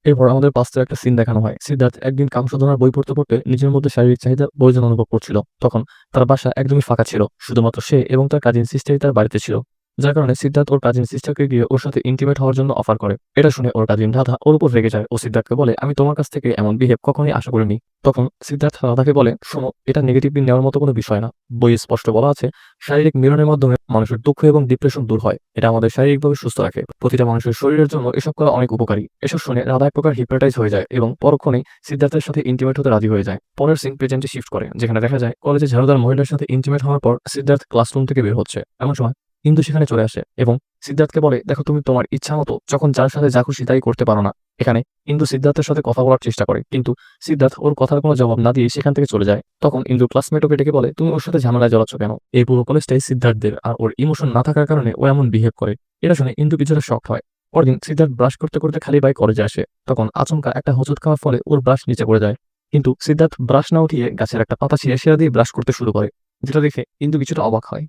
এরপর আমাদের বাস্তবে একটা সিন দেখানো হয়। সিদ্ধার্থ একদিন কামসাধনার বই পড়তে পড়তে নিজের মধ্যে শারীরিক চাহিদা প্রয়োজন অনুভব করছিল। তখন তার বাসা একদমই ফাঁকা ছিল। শুধুমাত্র সে এবং তার কাজিন সিস্টারই তার বাড়িতে ছিল। যার কারণে সিদ্ধার্থ ওর কাজিন সিস্টারকে গিয়ে ওর সাথে ইন্টিমেট হওয়ার জন্য অফার করে। এটা শুনে ওর কাজিন রাধা ওর উপর রেগে যায় ও সিদ্ধার্থকে বলে, আমি তোমার কাছ থেকে এমন বিহেভ কখনোই আশা করিনি। তখন সিদ্ধার্থ রাধাকে বলে, শোনো, এটা নেগেটিভলি নেওয়ার মতো কোনো বিষয় না। বইয়ে স্পষ্ট বলা আছে, শারীরিক মিলনের মাধ্যমে মানুষের দুঃখ এবং ডিপ্রেশন দূর হয়। এটা আমাদের শারীরিকভাবে সুস্থ রাখে। প্রতিটা মানুষের শরীরের জন্য এসব করা অনেক উপকারী। এসব শুনে রাধা এক প্রকার হিপনোটাইজ হয়ে যায় এবং পরক্ষণেই সিদ্ধার্থের সাথে ইন্টিমেট হতে রাজি হয়ে যায়। পরের সিন প্রেজেন্টে শিফট করে, যেখানে দেখা যায় কলেজে ঝাড়ুদার মহিলার সাথে ইন্টিমেট হওয়ার পর সিদ্ধার্থ ক্লাসরুম থেকে বের হচ্ছে। এমন সময় ইন্দু সেখানে চলে আসে এবং সিদ্ধার্থকে বলে, দেখো, তুমি তোমার ইচ্ছা মতো যখন যার সাথে যা খুশি তাই করতে পারো না। এখানে ইন্দু সিদ্ধার্থের সাথে কথা বলার চেষ্টা করে, কিন্তু সিদ্ধার্থ ওর কথার কোনো জবাব না দিয়ে সেখান থেকে চলে যায়। তখন ইন্দুর ক্লাসমেট ওকে ডেকে বলে, তুমি ওর সাথে ঝামেলায় জড়াচ্ছ কেন? এই পুরো কলেজটাই সিদ্ধার্থদের, আর ওর ইমোশন না থাকার কারণে ও এমন বিহেভ করে। এটা শুনে ইন্দু কিছুটা শকড হয়। পরদিন সিদ্ধার্থ ব্রাশ করতে করতে খালি পায়ে কলেজে আসে। তখন আচমকা একটা হোঁচট খাওয়ার ফলে ওর ব্রাশ নিচে পড়ে যায়। কিন্তু সিদ্ধার্থ ব্রাশ না উঠিয়ে গাছের একটা পাতা ছিঁড়ে সেটা দিয়ে ব্রাশ করতে শুরু করে, যেটা দেখে ইন্দু কিছুটা অবাক হয়।